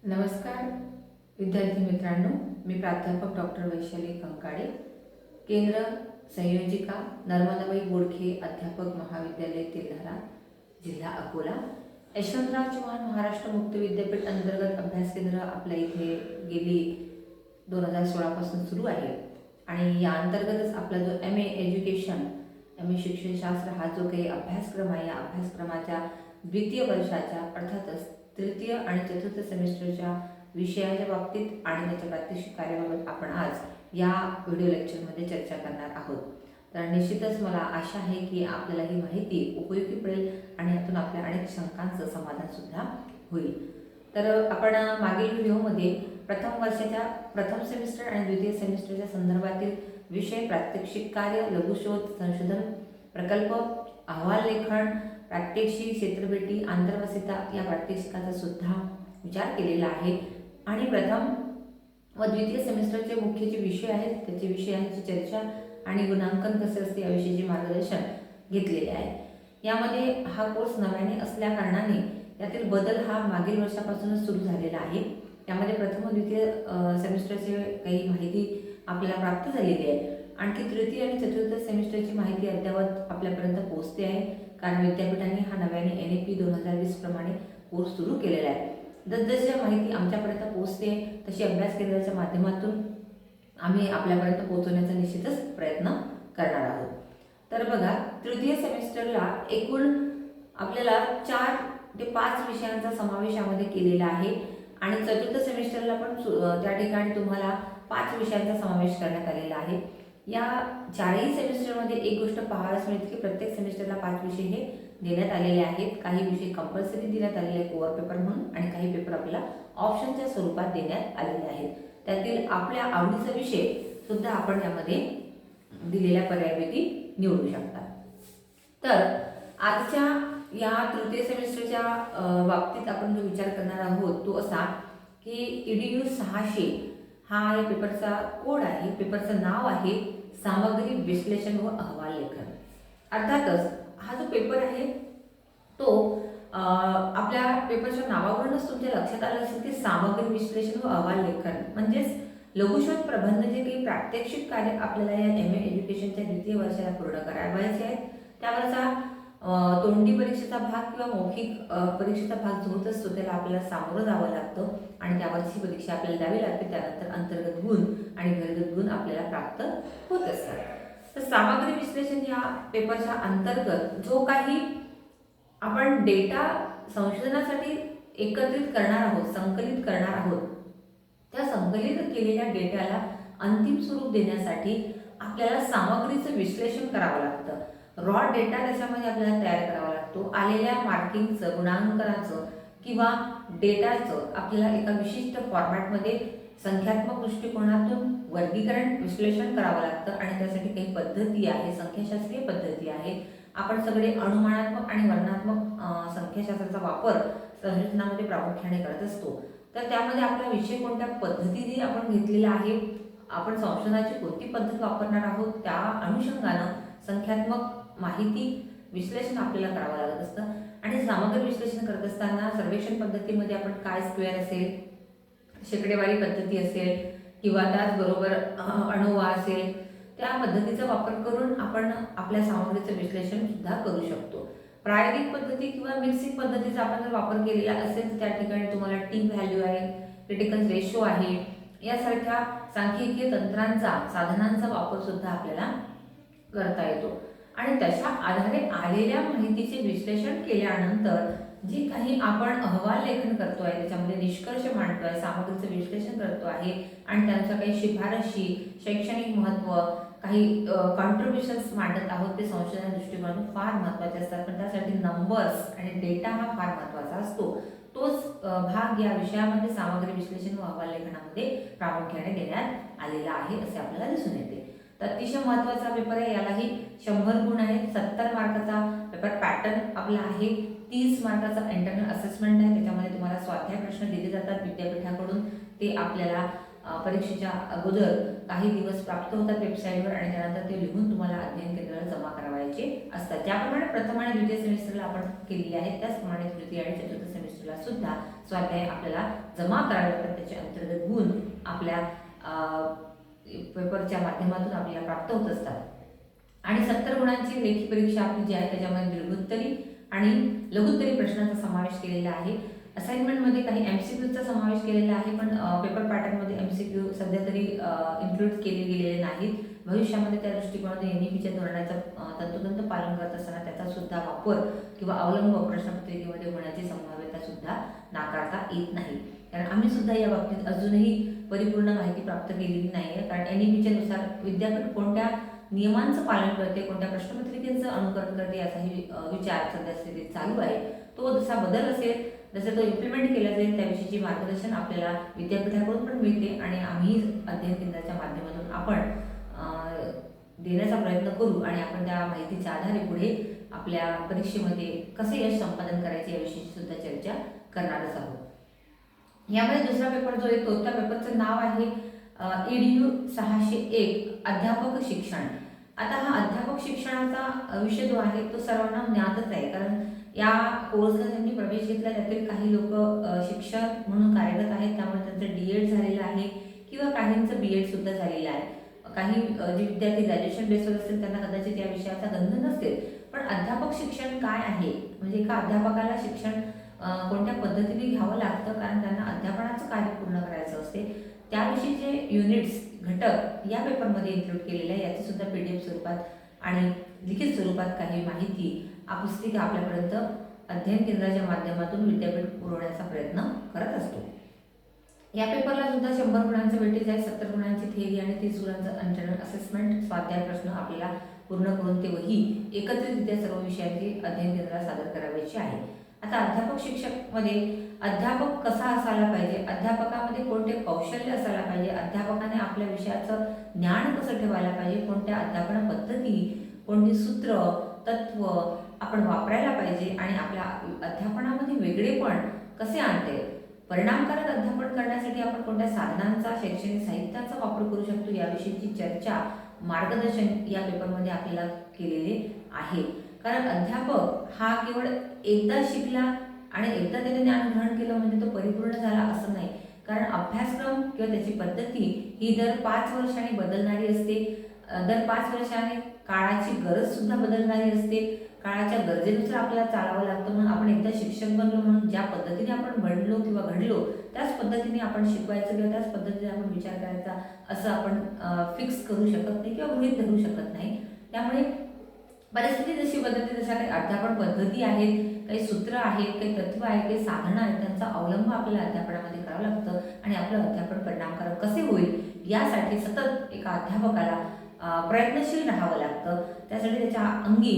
नमस्कार विद्यार्थी मित्रांनो, मी प्राध्यापक डॉक्टर वैशाली कंकाळे, केंद्र संयोजिका नर्मदाबाई बोडखे अध्यापक महाविद्यालय तेल्हारा, जिल्हा अकोला, यशवंतराव चव्हाण महाराष्ट्र मुक्त विद्यापीठ अंतर्गत अभ्यास केंद्र आपल्या इथे गेली 2016 पासून सुरू आहे आणि या अंतर्गतच आपला जो MA एज्युकेशन MA शिक्षणशास्त्र हा जो काही अभ्यासक्रम आहे, या अभ्यासक्रमाच्या द्वितीय वर्षाच्या अर्थातच तृतीय आणि चतुर्थ सेमिस्टरच्या विषयाच्या बाबतीत आणि त्याच्या प्रात्यक्षिक कार्याबाबत आपण आज या व्हिडिओ लेक्चरमध्ये चर्चा करणार आहोत. तर निश्चितच मला आशा आहे की आपल्याला ही माहिती उपयोगी पडेल आणि यातून आपल्या अनेक शंकांचं समाधान सुद्धा होईल. तर आपण मागील व्हिडिओमध्ये प्रथम वर्षाच्या प्रथम सेमिस्टर आणि द्वितीय सेमिस्टरच्या संदर्भातील विषय, प्रात्यक्षिक कार्य, लघुशोध, संशोधन प्रकल्प, अहवाल लेखन, प्रात्यक्षिक, क्षेत्रभेटी, आंतरवसिता या प्रात्यक्षिकाचा सुद्धा विचार केलेला आहे आणि प्रथम व द्वितीय सेमिस्टरचे मुख्य जे विषय आहेत त्याचे विषयांची चर्चा आणि गुणांकन कसे असते याविषयीचे मार्गदर्शन घेतलेले आहे. यामध्ये हा कोर्स नव्याने असल्या कारणाने यातील बदल हा मागील वर्षापासूनच सुरू झालेला आहे. त्यामध्ये प्रथम व द्वितीय सेमिस्टरची काही माहिती आपल्याला प्राप्त झालेली आहे. आणखी तृतीय आणि चतुर्थ सेमिस्टरची माहिती अद्यावत आपल्यापर्यंत पोहोचते आहे, कारण विद्यापीठाने हा नव्याने NAP 2020 प्रमाणे कोर्स सुरू केलेला आहे. जसजशी माहिती आमच्यापर्यंत पोहोचते तशी अभ्यास केंद्राच्या माध्यमातून आम्ही आपल्यापर्यंत पोहोचवण्याचा निश्चितच प्रयत्न करणार आहोत. तर बघा, तृतीय सेमिस्टरला एकूण आपल्याला 4 ते 5 विषयांचा समावेश यामध्ये केलेला आहे आणि चतुर्थ सेमिस्टरला पण त्या ठिकाणी तुम्हाला 5 विषयांचा समावेश करण्यात आलेला आहे. या 4ही सेमिस्टरमध्ये एक गोष्ट पाहायला मिळते की प्रत्येक सेमिस्टरला 5 विषय हे देण्यात आलेले आहेत. काही विषय कंपल्सरी देण्यात आलेले आहेत कोअर पेपर म्हणून आणि काही पेपर आपल्याला ऑप्शनच्या स्वरूपात देण्यात आलेले आहेत. त्यातील आपल्या आवडीचा विषय सुद्धा आपण यामध्ये दिलेल्या पर्यायापैकी निवडू शकता. तर आजच्या या तृतीय सेमिस्टरच्या बाबतीत आपण जो विचार करणार आहोत तो असा की EDU 600 हा या पेपरचा कोड आहे. पेपरचं नाव आहे सामग्री विश्लेषण व अहवाल लेखन. अर्थातच हा जो पेपर आहे तो आपल्या पेपरच्या नावावरूनच तुमच्या लक्षात आलं असेल की सामग्री विश्लेषण व अहवाल लेखन म्हणजेच लघुशोध प्रबंध जे काही प्रात्यक्षिक कार्य आपल्याला या MA एज्युकेशनच्या द्वितीय वर्षाला पूर्ण करायचे आहेत त्यावरचा तोंडी परीक्षेचा भाग किंवा मौखिक परीक्षेचा भाग जो होत असतो त्याला आपल्याला सामोरं जावं लागतं आणि त्यावरची परीक्षा आपल्याला द्यावी लागते. त्यानंतर अंतर्गत गुण आणि बहिर्गत गुण आपल्याला प्राप्त होत असतात. तर सामग्री विश्लेषण या पेपरच्या अंतर्गत जो काही आपण डेटा संशोधनासाठी एकत्रित करणार आहोत, संकलित करणार आहोत, त्या संकलित केलेल्या डेटाला अंतिम स्वरूप देण्यासाठी आपल्याला सामग्रीचं विश्लेषण करावं लागतं. रॉ डेटा त्याच्यामध्ये आपल्याला तयार करावा लागतो. आलेल्या मार्किंगचं, गुणांकनाचं किंवा डेटाचं आपल्याला एका विशिष्ट फॉर्मॅटमध्ये संख्यात्मक दृष्टिकोनातून वर्गीकरण विश्लेषण करावं लागतं आणि त्यासाठी काही पद्धती आहे, संख्याशास्त्रीय पद्धती आहे. आपण सगळे अनुमानात्मक आणि वर्णनात्मक संख्याशास्त्राचा वापर संशोधनामध्ये प्रामुख्याने करत असतो. तर त्यामध्ये आपला विषय कोणत्या पद्धतीने आपण घेतलेला आहे, आपण संशोधनाची कोणती पद्धत वापरणार आहोत, त्या अनुषंगानं संख्यात्मक माहिती विश्लेषण आपल्याला करावं लागत असतं. आणि सामग्री विश्लेषण करत असताना सर्वेक्षण पद्धतीमध्ये आपण काय स्क्वेअर असेल, शेकडेवारी पद्धती असेल किंवा त्याचबरोबर अणुवा असेल, त्या पद्धतीचा वापर करून आपण आपल्या सामग्रीचं विश्लेषण सुद्धा करू शकतो. प्रायोगिक पद्धती किंवा मिक्सिंग पद्धतीचा आपण जर वापर केलेला असेल तर त्या ठिकाणी तुम्हाला टी व्हॅल्यू आहे, क्रिटिकल रेशो आहे, यासारख्या सांख्यिकीय तंत्रांचा, साधनांचा वापर सुद्धा आपल्याला करता येतो. आणि त्याच्या आधारे आलेल्या माहितीचे विश्लेषण केल्यानंतर जे काही आपण अहवाल लेखन करतो आहे, त्याच्यामध्ये निष्कर्ष मांडतो आहे, सामग्रीचं विश्लेषण करतो आहे आणि त्यांच्या काही शिफारशी, शैक्षणिक महत्त्व, काही कॉन्ट्रीब्युशन्स मांडत आहोत, ते संशोधन दृष्टिकोनातून फार महत्त्वाचे असतात. पण त्यासाठी नंबर्स आणि डेटा हा फार महत्त्वाचा असतो. तोच भाग या विषयामध्ये सामग्री विश्लेषण व अहवाल लेखनामध्ये प्रामुख्याने देण्यात आलेला आहे असे आपल्याला दिसून येते. तर अतिशय महत्त्वाचा पेपर आहे. यालाही 100 गुण आहेत. 70 मार्काचा पेपर पॅटर्न आपला आहे. 30 मार्काचा इंटरनल असेसमेंट आहे. त्याच्यामध्ये तुम्हाला स्वाध्याय प्रश्न दिले जातात विद्यापीठाकडून. ते आपल्याला परीक्षेच्या अगोदर काही दिवस प्राप्त होतात वेबसाईटवर आणि त्यानंतर ते लिहून तुम्हाला अध्ययन केंद्राला जमा करावायचे असतात. ज्याप्रमाणे प्रथम आणि द्वितीय सेमिस्टरला आपण केलेली आहे त्याचप्रमाणे तृतीय आणि चतुर्थ सेमिस्टरला सुद्धा स्वाध्याय आपल्याला जमा करावे लागतात. त्याचे अंतर्गत गुण आपल्या पेपरच्या माध्यमातून आपल्याला प्राप्त होत असतात. आणि 70 गुणांची लेखी परीक्षा आपली जी आहे त्याच्यामध्ये दीर्घोत्तरी आणि लघुत्तरी प्रश्नांचा समावेश केलेला आहे. असाइनमेंटमध्ये काही MCQचा समावेश केलेला आहे, पण पेपर पॅटर्नमध्ये MCQ सध्या तरी इन्क्लूड केले गेलेले नाहीत. भविष्यामध्ये त्या दृष्टिकोनातून NEPच्या धोरणाचं तंतोतंत पालन करत असताना त्याचा सुद्धा वापर किंवा अवलंब प्रश्नपत्रिकेमध्ये होण्याची संभाव्यता सुद्धा नाकारता येत नाही. कारण आम्ही सुद्धा या बाबतीत अजूनही परिपूर्ण माहिती प्राप्त केलेली नाही आहे. कारण NEPच्या नुसार विद्यापीठ कोणत्या नियमांचं पालन करते, कोणत्या प्रश्नपत्रिकेचं अनुकरण करते याचाही विचार सध्या स्थितीत चालू आहे. तो जसा बदल असेल, जसं तो इम्प्लिमेंट केला जाईल त्याविषयीची मार्गदर्शन आपल्याला विद्यापीठाकडून पण मिळते आणि आम्ही अध्ययन केंद्राच्या माध्यमातून आपण देण्याचा प्रयत्न करू आणि आपण त्या माहितीच्या आधारे पुढे आपल्या परीक्षेमध्ये कसे यश संपादन करायचे याविषयी सुद्धा चर्चा करणारच आहोत. यामध्ये दुसरा पेपर जो येतो त्या पेपरचं नाव आहे EDU 601 अध्यापक शिक्षण. आता हा अध्यापक शिक्षणाचा विषय जो आहे तो सर्वांना ज्ञातच आहे. कारण या कोर्सला ज्यांनी प्रवेश घेतला त्यातील काही लोक शिक्षक म्हणून कार्यरत आहेत, त्यामुळे त्यांचं DED झालेलं आहे किंवा काहींचं BEd सुद्धा झालेलं आहे. काही जे विद्यार्थी ग्रॅज्युएशन बेसवर असतील त्यांना कदाचित या विषयाचा गंध नसेल, पण अध्यापक शिक्षण काय आहे, म्हणजे एका अध्यापकाला शिक्षण कोणत्या पद्धतीने घ्यावं लागतं, कारण त्यांना अध्यापनाचं कार्य पूर्ण करायचं असते. त्याविषयीचे युनिट्स घटक या पेपरमध्ये इन्क्लूड केलेले आहे. याची सुद्धा PDF स्वरूपात आणि लिखित स्वरूपात काही माहिती पुस्तिका आपल्यापर्यंत अध्ययन केंद्राच्या माध्यमातून विद्यापीठ पुरवण्याचा प्रयत्न करत असतो. या पेपरला सुद्धा 100 गुणांचं वेटेज आहे. 70 गुणांची थेअरी आणि 30 गुणांचं इंटरनल असेसमेंट स्वाध्याय प्रश्न आपल्याला पूर्ण करून ते वही एकत्रितरित्या सर्व विषयांची अध्ययन केंद्राला सादर करायची आहे. आता अध्यापक शिक्षक मध्ये अध्यापक कसा असायला पाहिजे, अध्यापकामध्ये कोणते कौशल्य असायला पाहिजे, अध्यापकाने आपल्या विषयाचं ज्ञान कसं ठेवायला पाहिजे, कोणत्या अध्यापन पद्धती, कोणती सूत्र तत्व आपण वापरायला पाहिजे आणि आपल्या अध्यापनामध्ये वेगळेपण कसे आणते, परिणामकारक अध्यापन करण्यासाठी आपण कोणत्या साधनांचा, शैक्षणिक साहित्याचा वापर करू शकतो याविषयीची चर्चा, मार्गदर्शन या पेपरमध्ये आपल्याला केलेले आहे. कारण अध्यापक हा केवळ एकदा शिकला आणि एकदा त्याने ज्ञान ग्रहण केलं म्हणजे तो परिपूर्ण झाला असं नाही. कारण अभ्यासक्रम किंवा त्याची पद्धती ही दर 5 वर्षांनी बदलणारी असते. दर 5 वर्षांनी काळाची गरज सुद्धा बदलणारी असते. काळाच्या गरजेनुसार आपल्याला चालावं लागतं. म्हणून आपण एकदा शिक्षक बनलो म्हणून ज्या पद्धतीने आपण बनलो किंवा घडलो त्याच पद्धतीने आपण शिकवायचं किंवा त्याच पद्धतीने आपण विचार करायचा असं आपण फिक्स करू शकत नाही किंवा गृहीत धरू शकत नाही. त्यामुळे परिस्थिती जशी बदलते तशा काही अध्यापन पद्धती आहेत, काही सूत्र आहेत, काही तत्व आहेत, काही साधनं आहेत, त्यांचा अवलंब आपल्याला अध्यापनामध्ये करावं लागतं आणि आपलं अध्यापन परिणामकारक कसे होईल यासाठी सतत एका अध्यापकाला प्रयत्नशील राहावं लागतं. त्यासाठी त्याच्या अंगी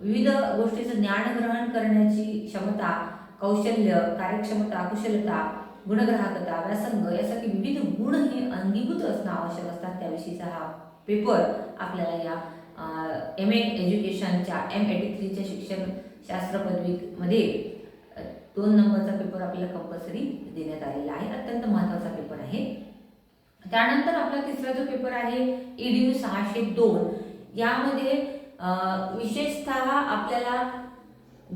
विविध गोष्टीचं ज्ञान ग्रहण करण्याची क्षमता, कौशल्य, कार्यक्षमता, कुशलता, गुणग्राहकता, व्यासंग यासारखे विविध गुण हे अंगीभूत असणं आवश्यक असतात. त्याविषयीचा हा पेपर आपल्याला या MA एज्युकेशनच्या M83च्या शिक्षण शास्त्र पदवीमध्ये 2 नंबरचा पेपर आपल्याला कंपल्सरी देण्यात आलेला आहे. अत्यंत महत्त्वाचा पेपर आहे. त्यानंतर आपला तिसरा जो पेपर आहे EDU 602 यामध्ये विशेषतः आपल्याला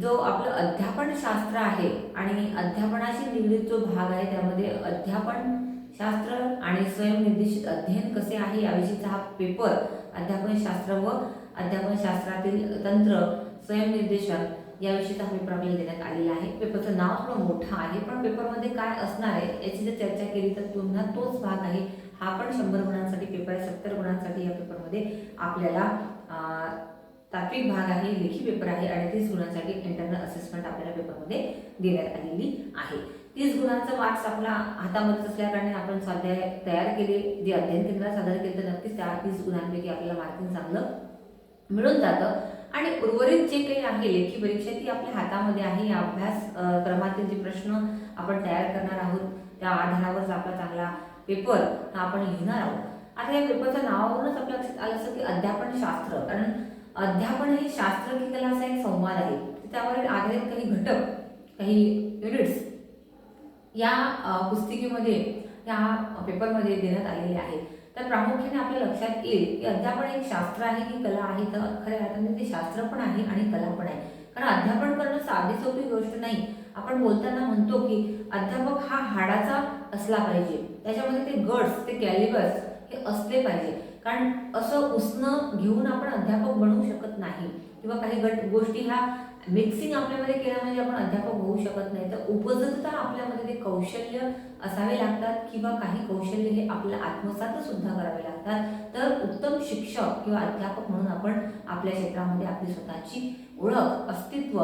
जो आपलं अध्यापन शास्त्र आहे आणि अध्यापनाशी निगडीत जो भाग आहे त्यामध्ये अध्यापन शास्त्र आणि स्वयंनिर्देशित अध्ययन कसे आहे याविषयीचा हा पेपर अध्यापन शास्त्र व अध्यापन शास्त्रातील तंत्र स्वयंनिर्देशन याविषयीचा हा पेपर आपल्याला देण्यात आलेला आहे. पेपरचं नाव थोडं मोठं आहे पण पेपरमध्ये काय असणार आहे याची जर चर्चा केली तर पुन्हा तोच भाग आहे. हा पण 100 गुणांसाठी पेपर आहे. 70 गुणांसाठी या पेपरमध्ये आपल्याला तात्विक भाग आहे, लेखी पेपर आहे आणि 30 गुणांसाठी इंटरनल असेसमेंट आपल्याला पेपरमध्ये देण्यात आलेली आहे. 30 गुणांचं मार्क्स आपला हातामध्ये असल्याकारणे आपण स्वाध्याय तयार केले, जे अध्ययन केंद्रात सादर केले तर नक्कीच त्या 30 गुणांपैकी आपल्याला मार्किंग चांगलं मिळून जातं आणि उर्वरित जे काही आहे लेखी परीक्षा ती आपल्या हातामध्ये आहे. या अभ्यास क्रमातील जे प्रश्न आपण तयार करणार आहोत त्या आधारावरच आपला चांगला पेपर हा आपण लिहिणार आहोत. आता या पेपरच्या नावावरूनच आपल्या लक्षात आलं असं की अध्यापन शास्त्र, कारण अध्यापन हे शास्त्र की कला असा एक संवाद आहे. त्यावर आधारित काही घटक, काही युनिट्स या पुस्तिकेमध्ये या पेपरमध्ये देण्यात आलेले आहेत. तर प्रामुख्याने आपल्या लक्षात येईल की अध्यापन एक शास्त्र आहे की कला आहे. तर खऱ्या अर्थाने ते शास्त्र पण आहे आणि कला पण आहे. कारण अध्यापन करणं साधी सोपी गोष्ट नाही. आपण बोलताना म्हणतो की अध्यापक हा हाडाचा असला पाहिजे, त्याच्यामध्ये ते गट्स, ते कॅलिबर्स हे असले पाहिजे. कारण असं उसणं घेऊन आपण अध्यापक बनवू शकत नाही, किंवा काही गोष्टी ह्या मिक्सिंग आपल्यामध्ये केलं म्हणजे आपण अध्यापक होऊ शकत नाही. तर उपजतता आपल्यामध्ये ते कौशल्य असावे लागतात, किंवा काही कौशल्य हे आपल्याला आत्मसात सुद्धा करावे लागतात. तर उत्तम शिक्षक किंवा अध्यापक म्हणून आपण आपल्या क्षेत्रामध्ये आपली स्वतःची ओळख, अस्तित्व,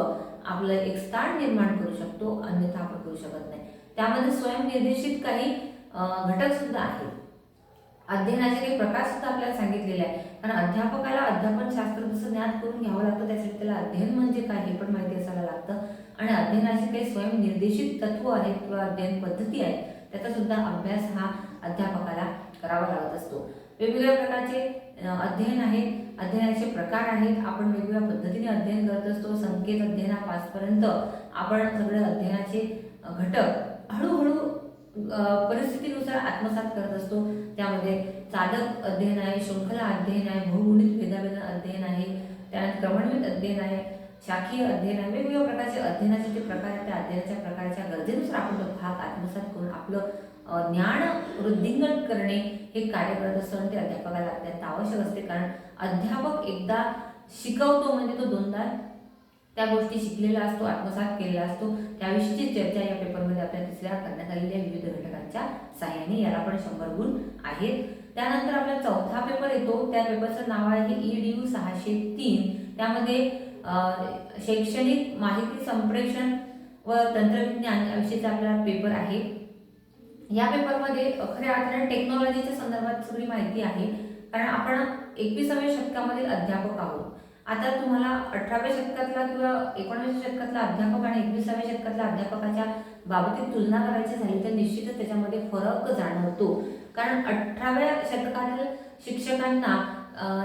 आपलं एक स्थान निर्माण करू शकतो, अन्यथा आपण करू शकत नाही. त्यामध्ये स्वयंनिर्देशित काही घटक सुद्धा आहेत. अध्ययनाचे काही प्रकार सुद्धा आपल्याला सांगितलेले आहे. कारण अध्यापकाला अध्यापन शास्त्र जसं ज्ञान करून घ्यावं लागतं, त्यासाठी त्याला अध्ययन म्हणजे काय हे पण माहिती असायला लागतं. आणि अध्ययनाचे काही स्वयंनिर्देशित तत्व आहेत किंवा अध्ययन पद्धती आहेत, त्याचा सुद्धा अभ्यास हा अध्यापकाला करावा लागत असतो. वेगवेगळ्या प्रकारचे अध्ययन आहेत, अध्ययनाचे प्रकार आहेत. आपण वेगवेगळ्या पद्धतीने अध्ययन करत असतो. संकेत अध्ययनापासपर्यंत आपण सगळे अध्ययनाचे घटक हळूहळू परिस्थितीनुसार आत्मसात करत असतो. त्यामध्ये चालक अध्ययन आहे, शृंखला अध्ययन आहे, बहुगुणित भेदाभेद अध्ययन आहे, त्यानंतर क्रमणित अध्ययन आहे, शाखीय अध्ययन आहे. वेगवेगळ्या प्रकारचे अध्ययनाचे जे प्रकार आहेत, त्या अध्ययनाच्या प्रकारच्या गरजेनुसार आपण तो भाग आत्मसात करून आपलं ज्ञान वृद्धिंगत करणे हे कार्य करत असतो. आणि ते अध्यापकाला अत्यंत आवश्यक असते. कारण अध्यापक एकदा शिकवतो म्हणजे तो दोनदा त्या गोष्टी शिकलेला असतो, आत्मसात केलेला असतो. त्याविषयीची चर्चा या पेपरमध्ये आपल्या तिसऱ्या करण्यात आलेल्या विविध घटकांच्या साहाय्याने. याला पण 100 गुण आहेत. त्यानंतर आपला चौथा पेपर येतो. त्या पेपरचं नाव आहे EDU 603. त्यामध्ये शैक्षणिक माहिती संप्रेषण व तंत्रविज्ञान याविषयीचा आपला पेपर आहे. या पेपरमध्ये खऱ्या अर्थाने टेक्नॉलॉजीच्या संदर्भात सगळी माहिती आहे. कारण आपण 21व्या शतकामधील अध्यापक आहोत. आता तुम्हाला 18व्या शतकातला किंवा 19व्या शतकातला अध्यापक आणि 21व्या शतकातल्या अध्यापकाच्या बाबतीत तुलना करायची झाली तर निश्चितच त्याच्यामध्ये फरक जाणवतो. कारण 18व्या शतकातील शिक्षकांना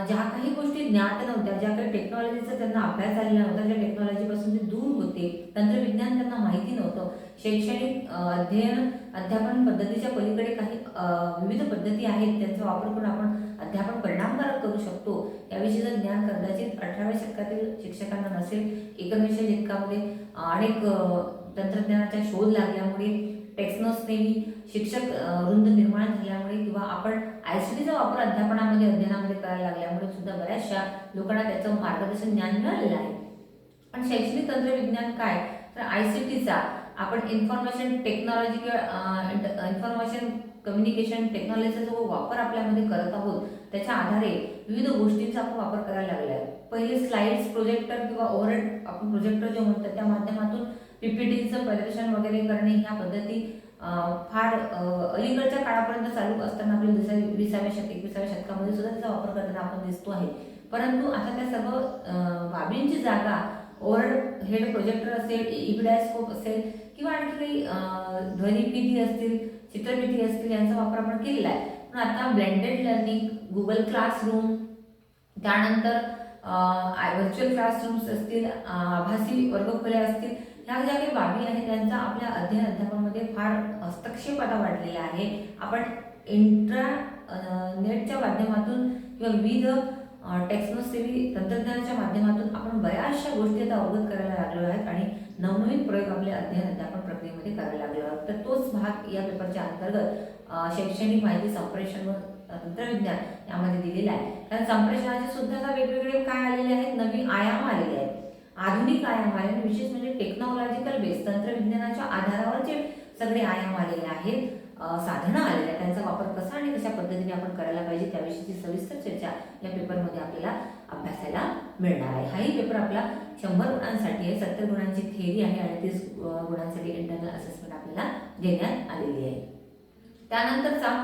ज्या काही गोष्टी ज्ञात नव्हत्या, ज्या काही टेक्नॉलॉजीचा त्यांना अभ्यास झालेला नव्हता, ज्या टेक्नॉलॉजीपासून ते दूर होते, तंत्रविज्ञान त्यांना माहिती नव्हतं, शैक्षणिक अध्यापन पद्धतीच्या पलीकडे काही विविध पद्धती आहेत, त्यांचा वापर करून आपण अध्यापन परिणामकारक करू शकतो, याविषयीचं ज्ञान कदाचित 18व्या शतकातील शिक्षकांना नसेल. 19व्या शतकामध्ये अनेक तंत्रज्ञानाचा शोध लागल्यामुळे, टेक्नोस्नेही शिक्षक वृंद निर्माण झाल्यामुळे, किंवा आपण ICTचा वापर अध्यापनामध्ये अध्ययनामध्ये करायला लागल्यामुळे सुद्धा बऱ्याचशा लोकांना त्याचं मार्गदर्शन ज्ञान मिळालेलं आहे. पण शैक्षणिक तंत्रविज्ञान काय, तर ICTचा आपण इन्फॉर्मेशन टेक्नॉलॉजी किंवा इन्फॉर्मेशन कम्युनिकेशन टेक्नॉलॉजीचा जो वापर आपल्यामध्ये करत आहोत, त्याच्या आधारे विविध गोष्टींचा आपण वापर करायला लागला आहे. पहिले स्लाइड्स, प्रोजेक्टर किंवा ओव्हरहेड आपण प्रोजेक्टर जे म्हणतो त्या माध्यमातून PPTचं प्रदर्शन वगैरे करणे, ह्या पद्धती फार अलीकडच्या काळापर्यंत चालू असताना आपल्या 20व्या 21व्या शतकामध्ये सुद्धा त्याचा वापर करताना आपण दिसतो आहे. परंतु आता त्या सर्व बाबींची जागा ओव्हरहेड प्रोजेक्टर असेल, इबिडास्कोप असेल, किंवा आणखी काही ध्वनिफिती असतील, चित्रफिती असतील, यांचा वापर आपण केलेला आहे. पण आता ब्लेंडेड लर्निंग, गुगल क्लासरूम, त्यानंतर व्हर्च्युअल क्लासरूम्स असतील, आभासी वर्गखोल्या असतील, ह्या ज्या काही बाबी आहेत त्यांचा आपल्या अध्यापनामध्ये फार हस्तक्षेप आता वाढलेला आहे. आपण नेटच्या माध्यमातून किंवा विविध टेक्नोसेवी तंत्रज्ञानाच्या माध्यमातून आपण बऱ्याचशा गोष्टी आता अवगत करायला लागलो आहेत आणि नवनवीन प्रयोग आपल्या अध्यापन प्रक्रियेमध्ये करायला लागलो आहोत. तर तोच भाग या पेपरच्या अंतर्गत शैक्षणिक माहिती संप्रेषण व तंत्रविज्ञान यामध्ये दिलेला आहे. कारण संप्रेषणाचे सुद्धा वेगवेगळे काय आलेले आहेत, नवीन आयाम आलेले आहेत, आधुनिक आयाम आले, विशेष म्हणजे टेक्नॉलॉजिकल बेस, तंत्रविज्ञानाच्या आधारावरचे सगळे आयाम आलेले आहेत, साधनं आलेले आहेत. त्यांचा वापर कसा आणि कशा पद्धतीने आपण करायला पाहिजे त्याविषयीची सविस्तर चर्चा या पेपरमध्ये आपल्याला अभ्यासायला मिळणार आहे. हाही पेपर आपला 100 गुणांसाठी आहे. 70 गुणांची थेअरी आहे आणि 30 गुणांसाठी इंटरनल असेसमेंट आपल्याला देण्यात आलेली आहे. त्यानंतरचा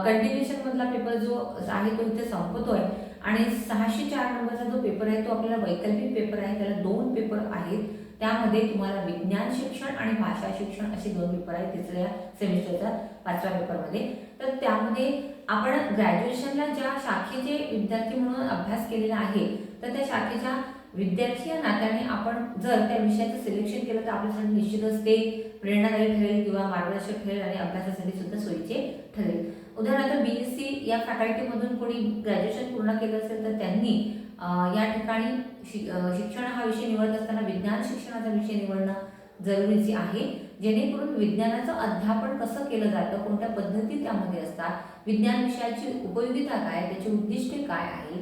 कंटिन्युएशन मधला पेपर जो आहे तो इथे संपतोय आणि 604 नंबरचा जो पेपर आहे तो आपल्याला वैकल्पिक पेपर आहे. त्याला 2 पेपर आहेत. त्यामध्ये तुम्हाला विज्ञान शिक्षण आणि भाषा शिक्षण असे 2 पेपर आहेत तिसऱ्या सेमिस्टरच्या 5व्या पेपरमध्ये. तर त्यामध्ये आपण ग्रॅज्युएशनला ज्या शाखेचे विद्यार्थी म्हणून अभ्यास केलेला आहे तर त्या शाखेच्या विद्यार्थी या नात्याने आपण जर त्या विषयाचं सिलेक्शन केलं तर आपल्यासाठी निश्चितच ते प्रेरणादायी ठरेल किंवा मार्गदर्शक ठरेल आणि अभ्यासासाठी सुद्धा सोयीचे ठरेल. उदाहरणार्थ BSc या फॅकल्टीमधून कोणी ग्रॅज्युएशन पूर्ण केलं असेल तर त्यांनी या ठिकाणी शिक्षण हा विषय निवडत असताना विज्ञान शिक्षणाचा विषय निवडणं जरुरीची आहे, जेणेकरून विज्ञानाचं अध्यापन कसं केलं जातं, कोणत्या पद्धती त्यामध्ये असतात, विज्ञान विषयाची उपयोगिता काय, त्याची उद्दिष्टे काय आहे,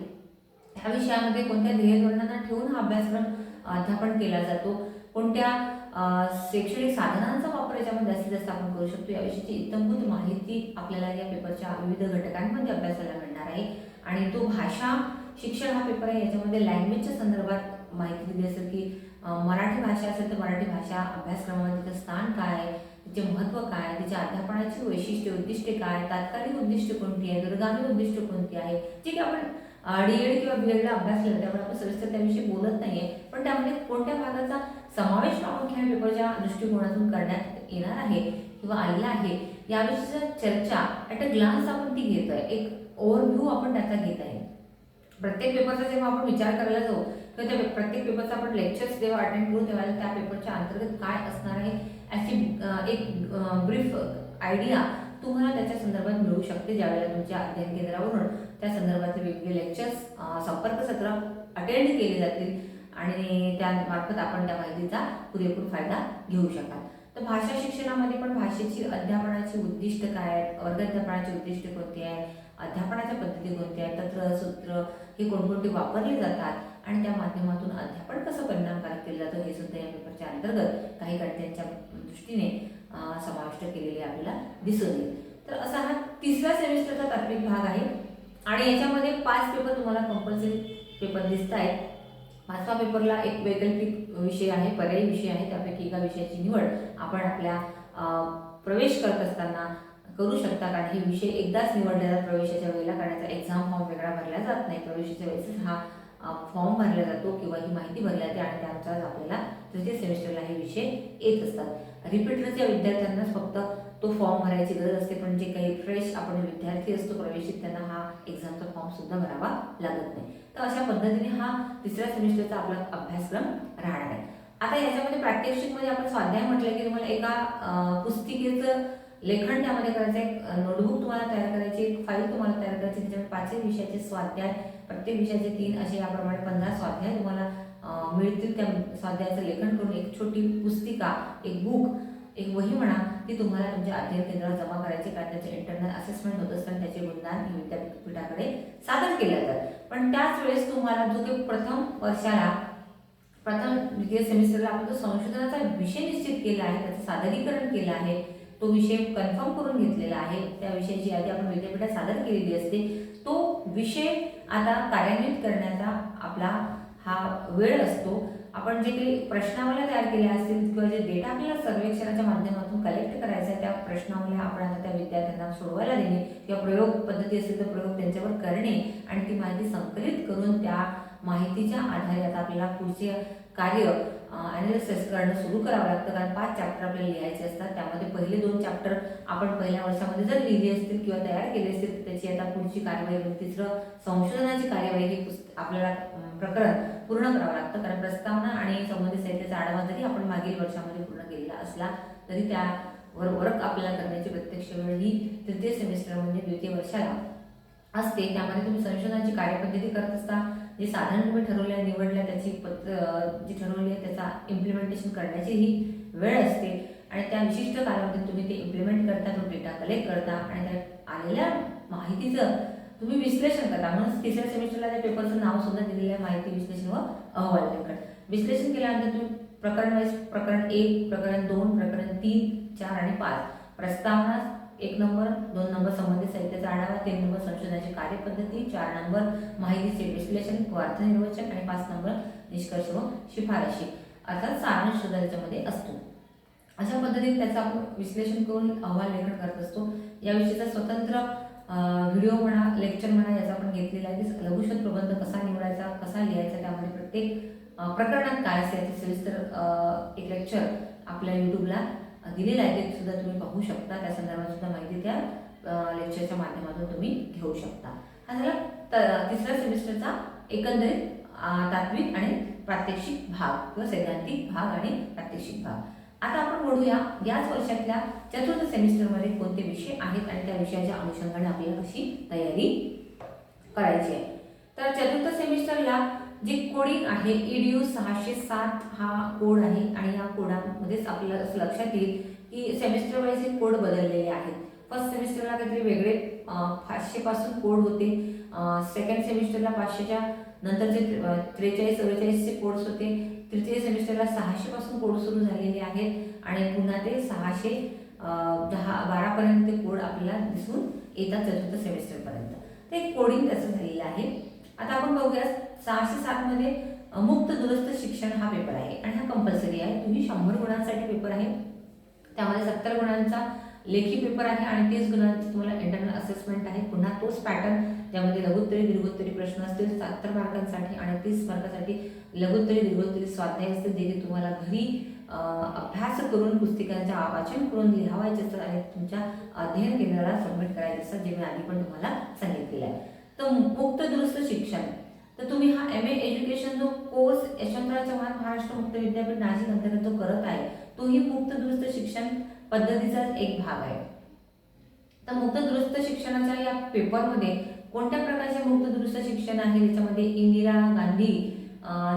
ह्या विषयामध्ये कोणत्या ध्येय धोरणांना ठेवून हा अभ्यासक्रम अध्यापन केला जातो, कोणत्या शैक्षणिक साधनांचा वापर याच्यामध्ये जास्तीत जास्त आपण करू शकतो, याविषयीची इत्थंभूत माहिती आपल्याला या पेपरच्या विविध घटकांमध्ये अभ्यासाला मिळणार आहे. आणि तो भाषा शिक्षण हा पेपर आहे, याच्यामध्ये लँग्वेजच्या संदर्भात माहिती दिली असेल की मराठी भाषा असेल तर मराठी भाषा अभ्यासक्रमामध्ये तिचं स्थान काय, तिचे महत्त्व काय, तिच्या अध्यापनाची वैशिष्ट्ये उद्दिष्टे काय, तात्कालिक उद्दिष्टे कोणती आहे, दूरगामी उद्दिष्टे कोणती आहे, जे की आपण DED किंवा BEdला अभ्यास केला त्यामुळे आपण सविस्तर त्याविषयी बोलत नाहीये, पण त्यामध्ये कोणत्या भागाचा समावेश प्रामुख्याने पेपरच्या दृष्टिकोनातून करण्यात येणार आहे किंवा आलेला आहे याविषयीची चर्चा ॲट अ ग्लान्स आपण ती घेतोय, एक ओव्हरव्ह्यू आपण त्याचा घेत आहे. प्रत्येक पेपरचा जेव्हा आपण विचार करायला जाऊ किंवा त्या प्रत्येक पेपरचा आपण लेक्चर्स जेव्हा अटेंड करू तेव्हा त्या पेपरच्या अंतर्गत काय असणार आहे याची एक ब्रीफ आयडिया तुम्हाला त्याच्या संदर्भात मिळू शकते. ज्यावेळेला तुमच्या अध्ययन केंद्रावरून त्या संदर्भातले वेगवेगळे लेक्चर्स संपर्क सत्र अटेंड केले जातील आणि त्यामार्फत आपण त्या माहितीचा पुरेपूर फायदा घेऊ शकाल. तर भाषा शिक्षणामध्ये पण भाषेची अध्यापनाची उद्दिष्ट काय आहेत, वर्गाध्यापनाची उद्दिष्टे कोणती आहेत, अध्यापनाच्या पद्धती कोणत्या आहेत, तंत्र सूत्र हे कोणकोणते वापरले जातात आणि त्या माध्यमातून अध्यापन कसं परिणामकारक केलं जातं हे सुद्धा या पेपरच्या अंतर्गत काही कंटेंटच्या दृष्टीने समाविष्ट केलेले आपल्याला दिसून येईल. तर असा हा तिसऱ्या सेमिस्टरचा तात्विक भाग आहे आणि याच्यामध्ये 5 पेपर तुम्हाला कंपल्सरी पेपर दिसत आहेत. 5व्या पेपरला एक वैकल्पिक विषय आहे, पर्यायी विषय आहे, त्यापैकी एका विषयाची निवड आपण आपल्या प्रवेश करत असताना करू शकता, कारण हे विषय एकदाच निवडलेला प्रवेशाच्या वेळेला करण्याचा एक्झाम फॉर्म वेगळा भरला जात नाही, प्रवेशाच्या वेळेस हा फॉर्म भरला जातो किंवा ही माहिती भरली जाते आणि त्यानुसार आपल्याला तृतीय सेमिस्टरला हे विषय येत असतात. रिपीटरच्या विद्यार्थ्यांनाच फक्त तो फॉर्म भरायची गरज असते, पण जे काही फ्रेश आपण विद्यार्थी असतो प्रवेशित त्यांना हा एक्झामचा फॉर्म सुद्धा भरावा लागत नाही. तर अशा पद्धतीने हा तिसऱ्या सेमिस्टरचा आपला अभ्यासक्रम राहणार आहे. आता याच्यामध्ये प्रात्यक्षिकमध्ये आपण स्वाध्याय म्हटलं की तुम्हाला एका पुस्तिकेचं लेखन त्यामध्ये करायचं, एक नोटबुक तुम्हाला तयार करायची, एक फाईल तुम्हाला तयार करायची, त्याच्यामध्ये 5 विषयाचे स्वाध्याय, प्रत्येक विषयाचे 3 असे याप्रमाणे 15 स्वाध्याय तुम्हाला मिळतील. त्या स्वाध्यायाचं लेखन करून एक छोटी पुस्तिका, एक बुक, एक वही म्हणा ती तुम्हाला तुमच्या अध्ययन केंद्रात जमा करायची, कारण त्याचे इंटरनल असेसमेंट होत असताना त्याचे गुणगान हे विद्यापीठाकडे सादर केले जातात. पण त्याच वेळेस तुम्हाला जो काही प्रथम वर्षाला द्वितीय सेमिस्टरला आपण जो संशोधनाचा विषय निश्चित केला आहे, त्याचं सादरीकरण केलं आहे, तो विषय कन्फर्म करून घेतलेला आहे, त्या विषयाची यादी आपण विद्यापीठात सादर केलेली असते. तो विषय आता कार्यान्वित करण्याचा आपला हा वेळ असतो. आपण जे काही प्रश्नावल्या तयार केल्या असतील किंवा जे डेटा आपल्याला सर्वेक्षणाच्या माध्यमातून कलेक्ट करायचा आहे त्या प्रश्नावल्या आपण आता त्या विद्यार्थ्यांना सोडवायला देणे किंवा प्रयोग पद्धती असेल तर प्रयोग त्यांच्यावर करणे आणि ती माहिती संकलित करून त्या माहितीच्या आधारे आता आपल्याला पुढचे कार्य ॲनालिसिस करणं सुरू करावं लागतं, कारण 5 चॅप्टर आपल्याला लिहायचे असतात. त्यामध्ये पहिले 2 चॅप्टर आपण पहिल्या वर्षामध्ये जर लिहिले असतील किंवा तयार केले असतील तर त्याची आता पुढची कार्यवाही, तिसरं संशोधनाची कार्यवाही हे आपल्याला प्रकरण पूर्ण करावं लागतं, कारण प्रस्तावना आणि संबंधित साहित्याचा आढावा जरी आपण मागील वर्षामध्ये पूर्ण केलेला असला तरी त्यावर वर्क आपल्याला करण्याची प्रत्यक्ष वेळ ही तृतीय सेमिस्टर म्हणजे द्वितीय वर्षाला असते. त्यामध्ये तुम्ही संशोधनाची कार्यपद्धती करत असता, जे साधन तुम्ही ठरवल्या निवडल्या त्याची जी ठरवली आहे त्याचा इम्प्लिमेंटेशन करण्याची ही वेळ असते आणि त्या विशिष्ट कालावधीत तुम्ही ते इम्प्लिमेंट करता, तो डेटा कलेक्ट करता आणि त्या आलेल्या माहितीचं तुम्ही विश्लेषण करता. म्हणून तिसऱ्या सेमिस्टरला त्या पेपरचं नाव सुद्धा दिलेलं आहे, माहिती विश्लेषण व अहवाल लेखन. विश्लेषण केल्यानंतर तुम्ही प्रकरण वाईज प्रकरण 1, प्रकरण 2, प्रकरण 3, 4 आणि 5 प्रस्तावना 1 नंबर, 2 नंबर संबंधित साहित्याचा आढावा, 3 नंबर संशोधनाची कार्यपद्धती, 4 नंबर माहितीचे विश्लेषण व अर्थनिर्वचन आणि 5 नंबर निष्कर्ष व शिफारशी अर्थात सारांश सुद्धा त्याच्यामध्ये असतो. अशा पद्धतीने त्याचं आपण विश्लेषण करून अहवाल लेखन करत असतो. याविषयीचा स्वतंत्र व्हिडिओ म्हणा, लेक्चर म्हणा याचा आपण घेतलेला आहे. लघुशोध प्रबंध कसा निवडायचा, कसा लिहायचा, त्यामध्ये प्रत्येक प्रकरणात काय असते याचे सविस्तर एक लेक्चर आपल्या यूट्यूबला दिलेलं आहे, ते सुद्धा तुम्ही पाहू शकता. त्या संदर्भात सुद्धा माहिती त्या लेक्चरच्या माध्यमातून तुम्ही घेऊ शकता. हा झाला तिसऱ्या सेमिस्टरचा एकंदरीत तात्विक आणि प्रात्यक्षिक भाग किंवा सैद्धांतिक भाग आणि प्रात्यक्षिक भाग. आता आपण बोलूया याच वर्षातल्या चतुर्थ सेमिस्टरमध्ये कोणते विषय आहेत आणि त्या विषयाच्या अनुषंगाने आपल्याला कशी तयारी करायची आहे. तर चतुर्थ सेमिस्टरला जे कोडिंग आहे EDU 607 हा कोड आहे आणि या कोडामध्येच आपल्याला असं लक्षात येईल की सेमिस्टर वाईज हे कोड बदललेले आहेत. फर्स्ट सेमिस्टरला काहीतरी वेगळे 500 पासून कोड होते, सेकंड सेमिस्टरला 500च्या नंतरचे 43-44चे कोड्स होते, तृतीय सेमिस्टरला 600 पासून कोड सुरू झालेले आहेत आणि पुन्हा ते 612 पर्यंत ते कोड आपल्याला दिसून येतात चतुर्थ सेमिस्टरपर्यंत. ते कोडिंग त्याचं झालेलं आहे. आता आपण बघूया 607 मध्ये मुक्त दुरुस्त शिक्षण हा पेपर आहे आणि हा कंपल्सरी आहे. तुम्ही 100 गुणांसाठी पेपर आहे, त्यामध्ये 70 गुणांचा लेखी पेपर आहे आणि 30 गुणांचे तुम्हाला इंटरनल असेसमेंट आहे. पुन्हा तोच पॅटर्न ज्यामध्ये लघुत्तरी दीर्घोत्तरी प्रश्न असतील 70 मार्कांसाठी आणि 30 मार्कांसाठी लघुत्तरी दीर्घोत्तरी स्वाध्याय असतील, जे की तुम्हाला घरी अभ्यास करून पुस्तिकांचे वाचन करून लिहावायचे असतात आणि तुमच्या अध्ययन केंद्राला सबमिट करायचे असतात, जे मी आधी पण तुम्हाला सांगितलेलं आहे. तर मुक्त दुरुस्त शिक्षण, तर तुम्ही हा MA एज्युकेशन जो कोर्स यशवंतराव चव्हाण महाराष्ट्र मुक्त विद्यापीठ नाशिक अंतर्गत जो करत आहे, तोही मुक्त दुरुस्त शिक्षण पद्धतीचाच एक भाग आहे. तर मुक्त दुरुस्त शिक्षणाच्या या पेपरमध्ये कोणत्या प्रकारचे मुक्त दुरुस्त शिक्षण आहे, त्याच्यामध्ये इंदिरा गांधी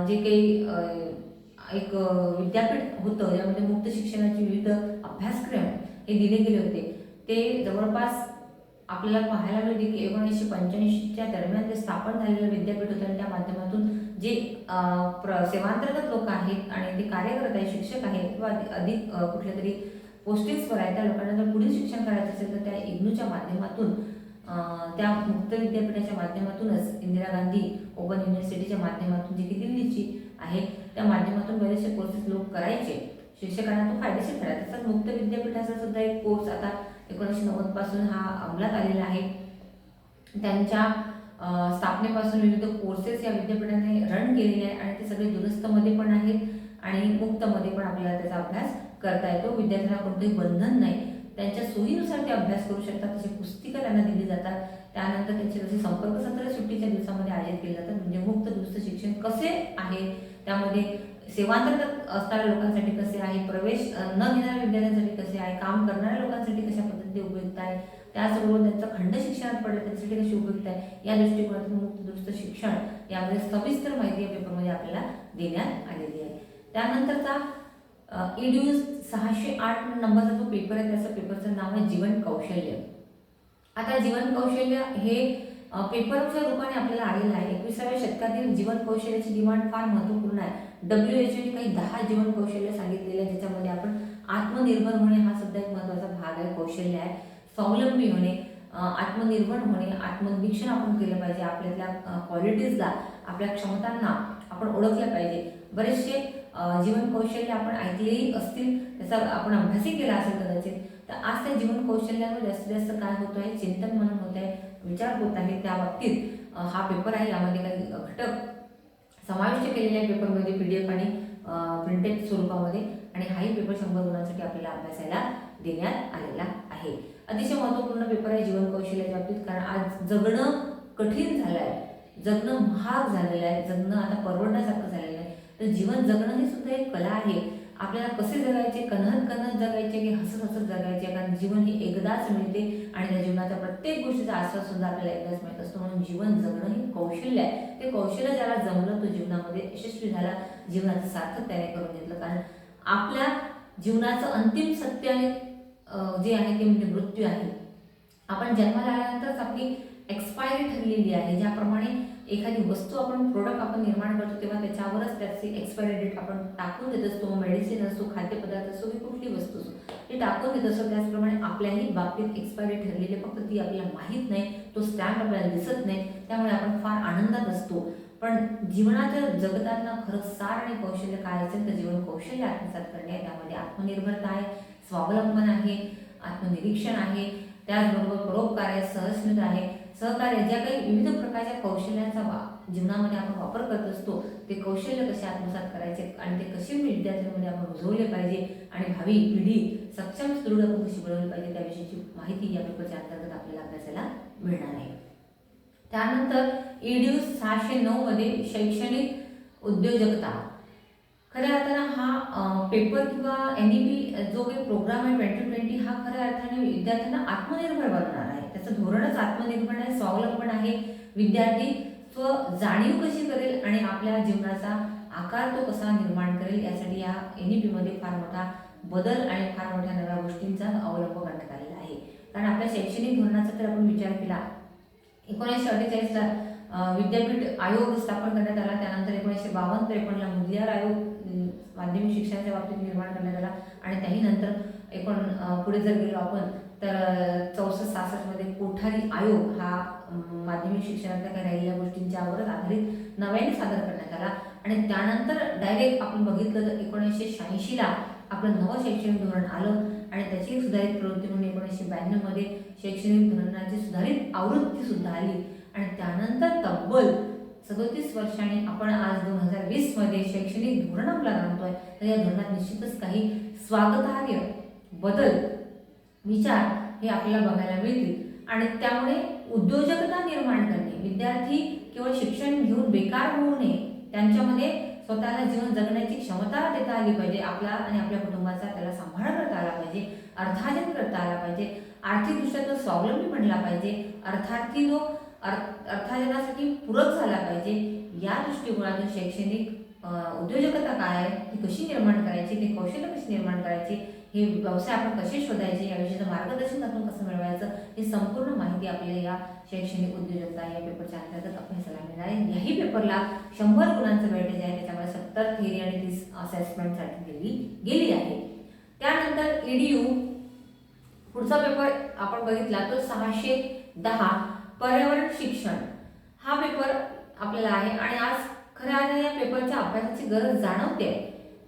जे काही एक विद्यापीठ होतं, यामध्ये मुक्त शिक्षणाचे विविध अभ्यासक्रम हे दिले गेले होते. ते जवळपास आपल्याला पाहायला मिळते की 1985च्या दरम्यान ते स्थापन झालेलं विद्यापीठ होतं आणि त्या माध्यमातून जे सेवांतर्गत लोक आहेत आणि ते कार्य करत आहेत, शिक्षक आहेत किंवा अधिक कुठल्या तरी पोस्टिंग्सवर आहेत, त्या लोकांना जर पुढील शिक्षण करायचं असेल तर त्या इग्नूच्या माध्यमातून त्या मुक्त विद्यापीठाच्या माध्यमातूनच इंदिरा गांधी ओपन युनिव्हर्सिटीच्या माध्यमातून जी की दिल्लीची आहे त्या माध्यमातून बरेचसे कोर्सेस लोक करायचे, शिक्षकांना तो फायदेशीर ठरायचा. तसंच मुक्त विद्यापीठाचा सुद्धा एक कोर्स आता 1990 पासून हा अंमलात आलेला आहे. त्यांच्या स्थापनेपासून विविध कोर्सेस या विद्यापीठाने रन केलेले आहेत आणि ते सगळे दुरुस्तमध्ये पण आहेत आणि मुक्तमध्ये पण आपल्याला त्याचा अभ्यास करता येतो. विद्यार्थ्यांना कोणतेही बंधन नाही, त्यांच्या सोयीनुसार ते अभ्यास करू शकतात. तसे पुस्तिका त्यांना दिली जातात. त्यानंतर त्यांचे जसे संपर्क सत्र सुट्टीच्या दिवसामध्ये आयोजित केले जातात. म्हणजे मुक्त दुरुस्त शिक्षण कसे आहे, त्यामध्ये सेवांतर्गत असणाऱ्या लोकांसाठी कसे आहे, प्रवेश न घेणाऱ्या विद्यार्थ्यांसाठी कसे आहे, काम करणाऱ्या लोकांसाठी कशा पद्धतीने उपयुक्त आहे, त्याचबरोबर त्यांचं खंड शिक्षणात पडलं त्यासाठी कशी उपयुक्त आहे, या दृष्टिकोनातून मुक्त दुरुस्त शिक्षण यामध्ये सविस्तर माहिती या पेपरमध्ये आपल्याला देण्यात आलेली आहे. त्यानंतरचा EDU 608 नंबरचा जो पेपर आहे, त्याचं पेपरचं नाव आहे जीवन कौशल्य. आता जीवन कौशल्य हे पेपरच्या रूपाने आपल्याला आलेलं आहे. 21व्या शतकातील जीवन कौशल्याची डिमांड फार महत्त्वपूर्ण आहे. WHO ने काही 10 जीवन कौशल्य सांगितलेले आहे, ज्याच्यामध्ये आपण आत्मनिर्भर होणे हा सुद्धा एक महत्त्वाचा भाग आहे, कौशल्य आहे. स्वावलंबी होणे, आत्मनिर्भर होणे, आत्मनिरीक्षण आपण केलं पाहिजे, आपल्यातल्या क्वालिटीजला, आपल्या क्षमतांना आपण ओळखलं पाहिजे. बरेचसे जीवन कौशल्य आपण ऐकलेही असतील, त्याचा आपण अभ्यासही केला असेल कदाचित. तर आज त्या जीवन कौशल्यावर जास्तीत जास्त काय होत आहे, चिंतन मनन होत आहे, विचार होत आहे. त्या बाबतीत हा पेपर आहे, यामध्ये काही घटक समाविष्ट केलेले आहे पेपरमध्ये PDF आणि प्रिंटेड स्वरूपामध्ये आणि हाही पेपर 100 गुणांसाठी आपल्याला अभ्यासायला देण्यात आलेला आहे. अतिशय महत्त्वपूर्ण पेपर आहे जीवन कौशल्याच्या बाबतीत, कारण आज जगणं कठीण झालं आहे, जगणं महाग झालेलं आहे, जगणं आता परवडण्यासारखं झालेलं आहे. तर जीवन जगणं ही सुद्धा एक कला आहे. आपल्याला कसे जगायचे, कणहत कणहत जगायचे की हसत हसत जगायचे, कारण जीवन हे एकदाच मिळते आणि त्या जीवनाच्या प्रत्येक गोष्टीचा आस्वाद सुद्धा आपल्याला एकदाच मिळत असतो. म्हणून जीवन जगणं हे कौशल्य आहे. ते कौशल्य ज्याला जमलं तो जीवनामध्ये यशस्वी झाला, जीवनाचं सार्थक त्याने करून घेतलं. कारण आपल्या जीवनाचं अंतिम सत्य आहे जे आहे ते म्हणजे मृत्यू आहे. आपण जन्माला आल्यानंतरच आपली एक्सपायरी ठरलेली आहे. ज्याप्रमाणे एखादी वस्तू आपण प्रोडक्ट आपण निर्माण करतो तेव्हा त्याच्यावरच त्याची एक्सपायरी डेट आपण टाकून देत असतो. मेडिसिन असो, खाद्यपदार्थ असो की कुठली वस्तू असो ती टाकून देत असतो. त्याचप्रमाणे आपल्याही बाबतीत एक्सपायरी ठरलेली, फक्त ती आपल्याला माहीत नाही, तो स्टॅम्प आपल्याला दिसत नाही, त्यामुळे आपण फार आनंदात असतो. पण जीवनाच्या जगताना खरंच सार आणि कौशल्य काय असेल तर जीवन कौशल्य आत्मसात करणे. त्यामध्ये आत्मनिर्भरता आहे, स्वावलंबन आहे, आत्मनिरीक्षण आहे, त्याचबरोबर परोपकार आहे, सहस्मिता आहे, सहकार्य. ज्या काही विविध प्रकारच्या कौशल्यांचा जीवनामध्ये आपण वापर करत असतो ते कौशल्य कसे आत्मसात करायचे आणि ते कसे विद्यार्थ्यांमध्ये आपण रुजवले पाहिजे आणि भावी पिढी सक्षम सुदृढ आपण कशी बनवली पाहिजे त्याविषयीची माहिती या पेपरच्या अंतर्गत आपल्याला अभ्यासाला मिळणार आहे. त्यानंतर EDU 609 मध्ये शैक्षणिक उद्योजकता. खऱ्या अर्थानं हा पेपर किंवा NEP जो काही प्रोग्राम आहे 2020 हा खऱ्या अर्थाने विद्यार्थ्यांना आत्मनिर्भर बनवणार आहे. त्याचं धोरणच आत्मनिर्भर आहे, स्वावलंबन आहे. विद्यार्थी जाणीव कशी करेल आणि आपल्या जीवनाचा आकार तो कसा निर्माण करेल, यासाठी या NEP मध्ये फार मोठा बदल आणि फार मोठ्या नव्या गोष्टींचा अवलंब करण्यात आलेला आहे. कारण आपल्या शैक्षणिक धोरणाचा जर आपण विचार केला, 1948ला विद्यापीठ आयोग स्थापन करण्यात आला. त्यानंतर 1952-53ला मुदलियार आयोग माध्यमिक शिक्षणाच्या बाबतीत निर्माण करण्यात आला आणि त्याही नंतर पुढे जर गेलो आपण तर 64-66 मध्ये कोठारी आयोग हा माध्यमिक शिक्षणातल्या काही राहिलेल्या गोष्टींच्यावरच आधारित नव्याने सादर करण्यात आला. आणि त्यानंतर डायरेक्ट आपण बघितलं तर 1986ला आपलं नवं शैक्षणिक धोरण आलं आणि त्याची सुधारित प्रवृत्ती म्हणून 1992 मध्ये शैक्षणिक धोरणाची सुधारित आवृत्ती सुद्धा आली. आणि त्यानंतर तब्बल 37 वर्षांनी आपण आज 2020 मध्ये शैक्षणिक धोरण अंमलात आणतोय. तर या धोरणात निश्चितच काही स्वागतार्ह बदल विचार हे आपल्याला बघायला मिळतील. आणि त्यामुळे उद्योजकता निर्माण करणे, विद्यार्थी केवळ शिक्षण घेऊन बेकार होऊ नये, त्यांच्यामध्ये स्वतःला जीवन जगण्याची क्षमता देता आली पाहिजे, आपला आणि आपल्या कुटुंबाचा त्याला सांभाळ करता आला पाहिजे, अर्थार्जन करता आला पाहिजे, आर्थिकदृष्ट्या तो स्वावलंबी बनला पाहिजे, अर्थार्थी तो अर्थार्जनासाठी पूरक झाला पाहिजे. या दृष्टिकोनातून शैक्षणिक उद्योजकता काय आहे, ती कशी निर्माण करायची, ते कौशल्य कशी निर्माण करायची, हे व्यवसाय आपण कसे शोधायचे, याविषयीचं मार्गदर्शन आपण कसं मिळवायचं, ही संपूर्ण माहिती आपल्याला या शैक्षणिक उद्योजकता या पेपरच्या अंतर्गत अभ्यासाला मिळणार आहे. याही पेपरला 100 गुणांचं वेटेज आहे. त्याच्यामध्ये 70 थिअरी आणि 30 असेसमेंटसाठी दिली गेली आहे. त्यानंतर EDU पुढचा पेपर आपण बघितला तो 610 पर्यावरण शिक्षण हा पेपर आपल्याला आहे. आणि आज खऱ्या अर्थाने या पेपरच्या अभ्यासाची गरज जाणवते.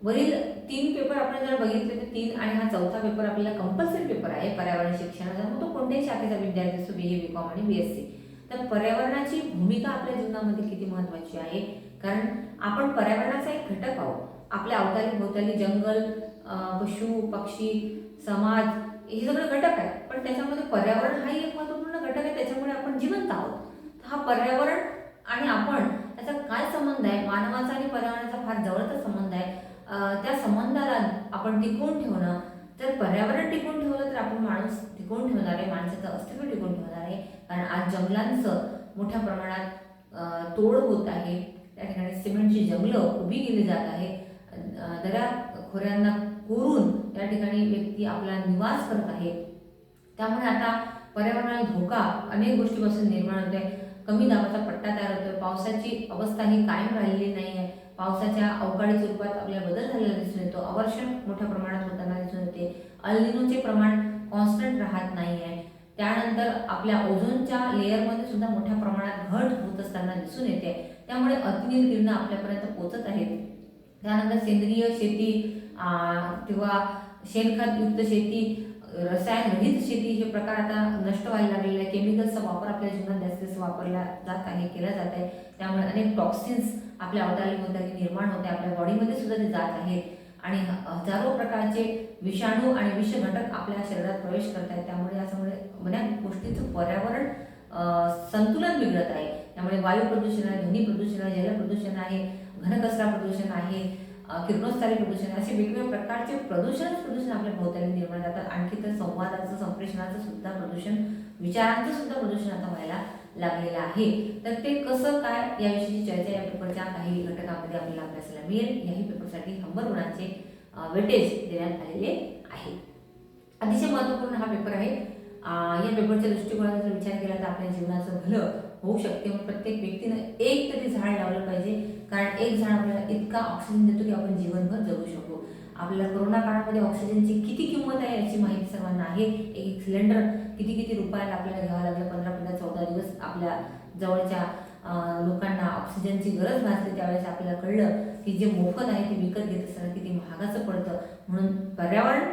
वरील 3 पेपर आपण जर बघितले तर 3 आणि हा चौथा पेपर आपल्याला कंपल्सरी पेपर आहे पर्यावरण शिक्षणाचा. मग तो कोणत्याही शाखेचा विद्यार्थी असतो, BA, BCom आणि BSc. तर पर्यावरणाची भूमिका आपल्या जीवनामध्ये किती महत्त्वाची आहे, कारण आपण पर्यावरणाचा एक घटक आहोत. आपल्या अवताली भोवताली जंगल, पशु पक्षी, समाज हे सगळे घटक आहेत, पण त्याच्यामध्ये पर्यावरण हाही एक महत्त्वपूर्ण घटक आहे. त्याच्यामुळे आपण जिवंत आहोत. हा पर्यावरण आणि आपण याचा काय संबंध आहे, मानवाचा आणि पर्यावरणाचा फार जवळचा संबंध आहे. त्या संबंधाला आपण टिकवून ठेवणं, जर पर्यावरण टिकवून ठेवलं तर आपण माणूस टिकवून ठेवणार आहे, माणसाचं अस्तित्व टिकवून ठेवणार आहे. कारण आज जंगलांचं मोठ्या प्रमाणात तोड होत आहे. त्या ठिकाणी सिमेंटची जंगलं उभी केली जात आहे. दऱ्या खोऱ्यांना कोरून त्या ठिकाणी व्यक्ती आपला निवास करत आहे. त्यामुळे आता पर्यावरणाला धोका अनेक गोष्टीपासून निर्माण होत आहे. कमी दाबाचा पट्टा तयार होतोय, पावसाची अवस्था ही कायम राहिलेली नाही आहे. पावसाच्या अवकाळी स्वरूपात आपल्याला बदल झालेला दिसून येतो. अवर्षण मोठ्या प्रमाणात होताना दिसून येते. अल्निनोचे प्रमाण कॉन्स्टंट राहत नाही आहे. त्यानंतर आपल्या ओझोनच्या लेअरमध्ये सुद्धा मोठ्या प्रमाणात घट होत असताना दिसून येते. त्यामुळे अतिनील किरणं आपल्यापर्यंत पोहोचत आहेत. त्यानंतर सेंद्रिय शेती किंवा शेणखतयुक्त शेती, रसायन रहित शेती हे प्रकार आता नष्ट व्हायला लागलेले आहे. केमिकल्सचा वापर आपल्या जीवनात जास्तीत वापरला जात आहे, केला जात आहे. त्यामुळे अनेक टॉक्सिन्स आपल्या अवतालीभोवताली निर्माण होते, आपल्या बॉडीमध्ये सुद्धा ते जात आहेत आणि हजारो प्रकारचे विषाणू आणि विष घटक आपल्या शरीरात प्रवेश करत आहेत. त्यामुळे याच्यामुळे बऱ्याच गोष्टींचं पर्यावरण संतुलन बिघडत आहे. त्यामुळे वायू प्रदूषण आहे, ध्वनी प्रदूषण आहे, जल प्रदूषण आहे, घनकचरा प्रदूषण आहे, किरणोत्सारी प्रदूषण, असे वेगवेगळ्या प्रकारचे प्रदूषण आपल्या भोवताली निर्माण जातात. आणखी तर संवादाचं, संप्रेषणाचं सुद्धा प्रदूषण, विचारांचं सुद्धा प्रदूषण आता व्हायला लागलेलं आहे. तर ते कसं काय याविषयीची चर्चा या पेपरच्या काही घटकामध्ये आपल्याला अभ्यासाला मिळेल. याही पेपरसाठी 100 गुणांचे वेटेज देण्यात आलेले आहे. अतिशय महत्त्वपूर्ण हा पेपर आहे. या पेपरच्या दृष्टिकोनाचा जर विचार केला तर आपल्या जीवनाचं भलं होऊ शकते. मग प्रत्येक व्यक्तीनं एक तरी झाड लावलं पाहिजे, कारण एक झाड आपल्याला इतका ऑक्सिजन देतो की आपण जीवनभर जगू शकू. आपल्याला कोरोना काळामध्ये ऑक्सिजनची किती किंमत आहे याची माहिती सर्वांना आहे. एक सिलेंडर किती रुपयाला आपल्याला घ्यावं लागलं. 15-14 दिवस आपल्या जवळच्या लोकांना ऑक्सिजनची गरज भासली. त्यावेळेस आपल्याला कळलं की जे मोफत आहे ते विकत घेत असताना किती महागाचं पडतं. म्हणून पर्यावरण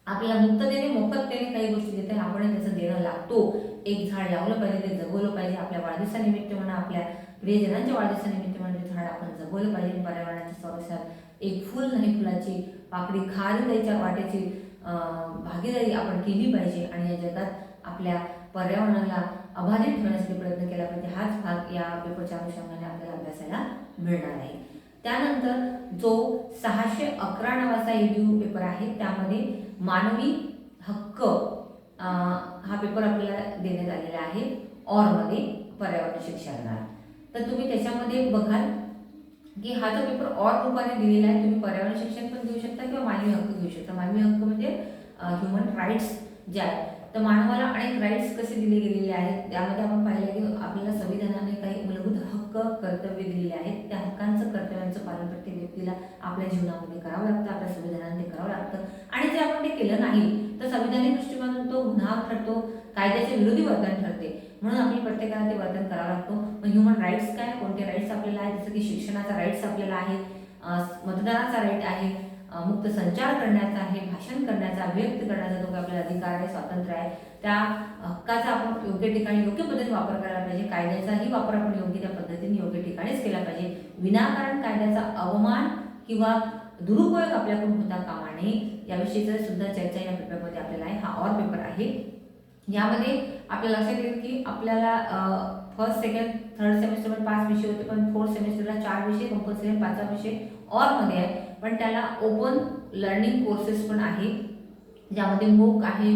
आपल्याला मुक्ततेने, मोफततेने काही गोष्टी देत आहे, आपण त्याचं देणं लागतो. एक झाड लावलं पाहिजे, ते जगवलं पाहिजे. आपल्या वाढदिवसानिमित्त म्हणा, आपल्या प्रियजनांच्या वाढदिवसानिमित्त म्हणा, ते झाड आपण जगवलं पाहिजे. पर्यावरणाच्या संरक्षणात एक फुल नाही फुलाची पाकळी खाली द्यायच्या वाटेची भागीदारी आपण केली पाहिजे आणि या जगात आपल्या पर्यावरणाला अबाधित ठेवण्यासाठी प्रयत्न केला पाहिजे. हाच भाग या पेपरच्या अनुषंगाने आपल्याला अभ्यासाला मिळणार आहे. त्यानंतर जो 611 नावाचा EDU पेपर आहे, त्यामध्ये मानवी हक्क हा पेपर आपल्याला देण्यात आलेला आहे. ऑरमध्ये पर्यावरण शिक्षणात. तर तुम्ही त्याच्यामध्ये बघाल की हा जो पेपर ऑर रूपाने दिलेला आहे. तुम्ही पर्यावरण शिक्षण पण घेऊ शकता किंवा मानवी हक्क घेऊ शकता. मानवी हक्क म्हणजे ह्युमन राईट्स जे आहेत. तर मानवाला अनेक राईट्स कसे दिले गेलेले आहेत त्यामध्ये आपण पाहिलं की आपल्याला संविधानाने काही मूलभूत हक्क कर्तव्य दिलेले आहेत. त्या हक्कांचं कर्तव्यांचं पालन प्रत्येक व्यक्तीला आपल्या जीवनामध्ये करावं लागतं, आपल्या संविधानाने ते करावं लागतं. आणि जे आपण ते केलं नाही तर संविधानिक दृष्टिकोनातून तो गुन्हा ठरतो, कायद्याच्या विरोधी वर्तन ठरते. म्हणून आपल्या प्रत्येकाला ते वर्तन करावं लागतं. मग ह्युमन राईट्स काय, कोणते राईट्स आपल्याला आहेत, जसं की शिक्षणाचा राईट्स आपल्याला आहे, मतदानाचा राईट आहे, मुक्त संचार करण्याचा आहे, भाषण करण्याचा, अभिव्यक्त करण्याचा जो काही आपल्याला अधिकार आहे, स्वातंत्र्य आहे, त्या हक्काचा आपण योग्य ठिकाणी योग्य पद्धतीने वापर करायला पाहिजे. कायद्याचाही वापर आपण योग्य त्या पद्धतीने योग्य ठिकाणीच केला पाहिजे. विनाकारण कायद्याचा अवमान किंवा दुरुपयोग आपल्याकडून होता कामा नये याविषयीचा सुद्धा चर्चा या पेपरमध्ये आपल्याला आहे. हा ऑर पेपर आहे. यामध्ये आपल्या लक्षात येईल की आपल्याला फर्स्ट सेकंड थर्ड सेमिस्टरमध्ये 5 विषय होते, पण फोर्थ सेमिस्टरला 4 विषय कंपल्सरी, 5वा विषय ऑरमध्ये आहे. पण त्याला ओपन लर्निंग कोर्सेस पण आहे, ज्यामध्ये मूक आहे,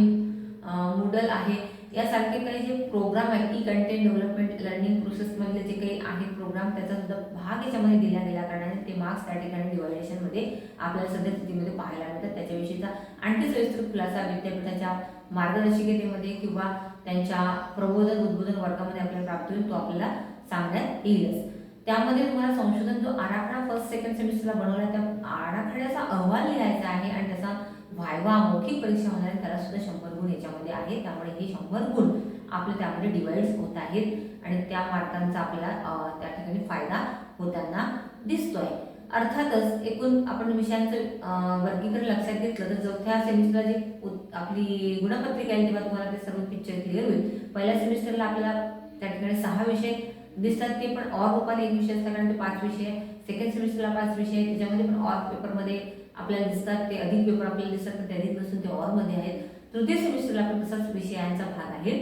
मूडल आहे, यासारखे काही जे प्रोग्राम आहेत, ई कंटेंट डेव्हलपमेंट लर्निंग प्रोसेसमधले जे काही आहेत प्रोग्राम, त्याचा सुद्धा भाग याच्यामध्ये दिला गेला कारणाने ते मार्क्स त्या ठिकाणी डिव्हॅल्युएशनमध्ये आपल्याला सध्या स्थितीमध्ये पाहायला मिळतात. त्याच्याविषयीचा आणखी सविस्तर खुलासा विद्यापीठाच्या मार्गदर्शिकेमध्ये किंवा त्यांच्या प्रबोधन उद्बोधन वर्गामध्ये आपल्याला प्राप्त होईल, तो आपल्याला सांगण्यात येईलच. त्यामध्ये तुम्हाला संशोधन जो आराखडा फर्स्ट सेकंड सेमिस्टरला बनवला त्या आराखड्याचा अहवाल लिहायचा आहे आणि त्याचा व्हायवा मौखिक परीक्षा होणार आहे, त्याला सुद्धा 100 गुण याच्यामध्ये आहे. त्यामुळे हे 100 गुण आपले त्यामध्ये डिवाइड होत आहेत आणि त्या मार्कांचा आपल्याला त्या ठिकाणी फायदा होताना दिसतोय. अर्थातच एकूण आपण विषयांचं वर्गीकरण लक्षात घेतलं तर चौथ्या सेमिस्टरला जी आपली गुणपत्रिका आहे तेव्हा तुम्हाला ते सर्व पिक्चर क्लिअर होईल. पहिल्या सेमिस्टरला आपल्याला त्या ठिकाणी 6 विषय दिसतात, ते पण ऑर रूपाने 1 विषय असतात कारण ते 5 विषय. सेकंड सेमिस्टरला 5 विषय, त्याच्यामध्ये पण ऑर पेपरमध्ये आपल्याला दिसतात, ते अधिक पेपर आपल्याला दिसतात पण ते अधिक नसून ते ऑरमध्ये आहेत. तृतीय सेमिस्टरला पण तसाच विषयांचा भाग आहे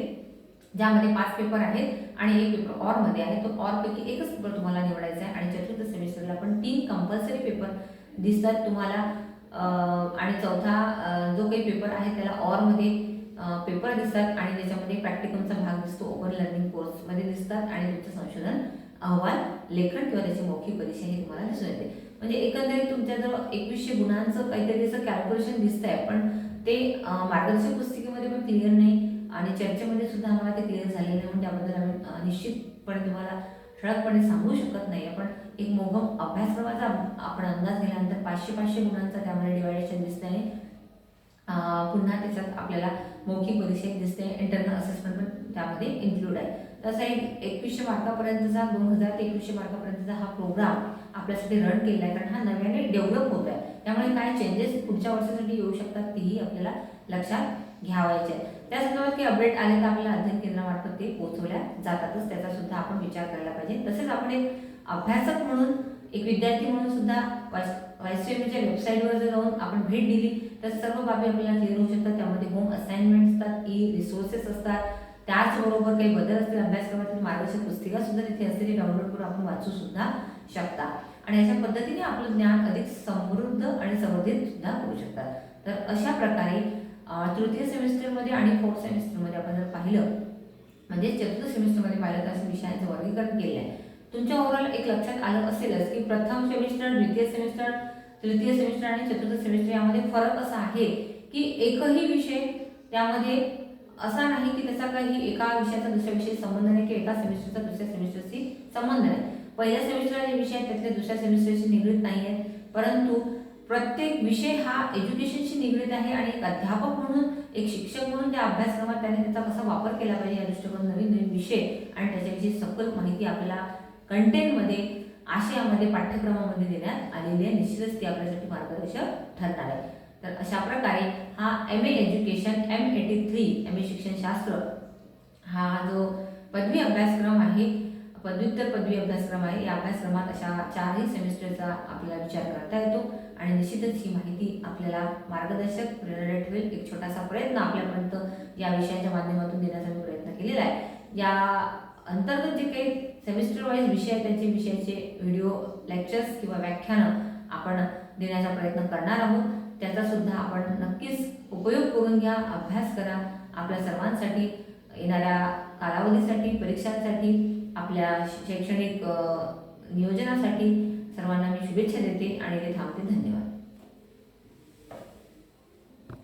ज्यामध्ये 5 पेपर आहेत आणि 1 पेपर ऑरमध्ये आहे. तो ऑरपैकी एकच पेपर तुम्हाला निवडायचा आहे. आणि चतुर्थ सेमिस्टरला पण 3 कंपल्सरी पेपर दिसतात तुम्हाला आणि चौथा जो काही पेपर आहे त्याला ऑरमध्ये पेपर दिसतात आणि त्याच्यामध्ये प्रॅक्टिकमचा भाग दिसतो, ओपन लर्निंग कोर्समध्ये दिसतात आणि तुमचं संशोधन अहवाल लेखन किंवा त्याची मौखिक परीक्षा ही तुम्हाला दिसून येते. म्हणजे एकंदरीत तुमच्याजवळ 2100 गुणांचं काहीतरी असं कॅल्क्युलेशन दिसतंय, पण ते मार्गदर्शक पुस्तिकेमध्ये पण क्लिअर नाही आणि चर्चेमध्ये सुद्धा आम्हाला ते क्लिअर झालेलं नाही. म्हणजे त्याबद्दल आम्ही निश्चितपणे तुम्हाला ठळकपणे सांगू शकत नाही. आपण एक मोघम अभ्यासक्रमाचा आपण अंदाज घेतल्यानंतर 500 गुणांचा त्यामध्ये डिवायडेशन दिसतंय आणि पुन्हा त्याच्यात आपल्याला मौखिक परीक्षा दिसते, इंटरनल असेसमेंट पण त्यामध्ये इन्क्लूड आहे. तसा एक 2100 मार्कापर्यंतचा 2000 ते 2100 मार्कापर्यंतचा हा प्रोग्राम आपल्यासाठी रन केला आहे कारण हा नव्याने डेव्हलप होत आहे. त्यामुळे काय चेंजेस पुढच्या वर्षासाठी येऊ शकतात तेही आपल्याला लक्षात घ्यावायचे आहे. त्या संदर्भात काही अपडेट आले तर आपल्याला अध्ययन केंद्रामार्फत ते पोहोचवल्या जातातच, त्याचा सुद्धा आपण विचार करायला पाहिजे. तसेच आपण एक अभ्यासक म्हणून, एक विद्यार्थी म्हणून सुद्धा वायसीएमच्या वेबसाईटवर जर जाऊन आपण भेट दिली तर सर्व बाबी आपल्याला क्लिअर होऊ शकतात. त्यामध्ये होम असाइनमेंट असतात, ई रिसोर्सेस असतात, त्याचबरोबर काही बदल असतील अभ्यासक्रमातील मार्गदर्शक पुस्तिका सुद्धा तिथे असते, ती डाउनलोड करून आपण वाचू सुद्धा शकता आणि अशा पद्धतीने आपलं ज्ञान अधिक समृद्ध आणि संवर्धित सुद्धा करू शकतात. तर अशा प्रकारे तृतीय सेमिस्टरमध्ये आणि फोर्थ सेमिस्टरमध्ये आपण जर पाहिलं म्हणजे चतुर्थ सेमिस्टरमध्ये पाहिलं तर अशा विषयांचं वर्गीकरण केलं आहे. तुमच्या ओव्हरऑल एक लक्षात आलं असेलच की प्रथम सेमिस्टर, द्वितीय सेमिस्टर, तृतीय सेमिस्टर आणि चतुर्थ सेमिस्टर यामध्ये फरक असा आहे की एकही विषय त्यामध्ये असा नाही की त्याचा काही एका विषयाचा दुसऱ्या विषयाशी संबंध नाही किंवा एका सेमिस्टरचा दुसऱ्या सेमिस्टरशी संबंध नाही. पहिल्या सेमिस्टरला जे विषय आहेत त्यातले दुसऱ्या सेमिस्टरशी निगडीत नाही आहेत, परंतु प्रत्येक विषय हा एज्युकेशनशी निगडीत आहे आणि एक अध्यापक म्हणून, एक शिक्षक म्हणून त्या अभ्यासक्रमात त्याने त्याचा कसा वापर केला पाहिजे या दृष्टिकोनातून नवीन नवीन विषय आणि त्याच्याविषयी सखोल माहिती आपल्याला कंटेंटमध्ये, आशयामध्ये, पाठ्यक्रमामध्ये देण्यात आलेली आहे. निश्चितच ती आपल्यासाठी मार्गदर्शक ठरणार आहे. तर अशा प्रकारे हा MA एज्युकेशन M83 MA शिक्षणशास्त्र हा जो पदवी अभ्यासक्रम आहे, पदव्युत्तर पदवी अभ्यासक्रम आहे, या अभ्यासक्रमात अशा 4ही सेमिस्टरचा आपल्याला विचार करता येतो आणि निश्चितच ही माहिती आपल्याला मार्गदर्शक प्रेरणा ठेवेल. एक छोटासा प्रयत्न आपल्यापर्यंत या विषयाच्या माध्यमातून देण्याचा मी प्रयत्न केलेला आहे. या अंतर्गत जे काही सेमिस्टर वाईज विषय आहेत त्यांचे विषयाचे व्हिडिओ लेक्चर्स किंवा व्याख्यानं आपण देण्याचा प्रयत्न करणार आहोत. त्याचा सुद्धा आपण नक्कीच उपयोग करून घ्या, अभ्यास करा. आपल्या सर्वांसाठी येणाऱ्या कालावधीसाठी, परीक्षांसाठी आपल्या शैक्षणिक नियोजनासाठी सर्वांना मी शुभेच्छा देते आणि ते थांबते. धन्यवाद.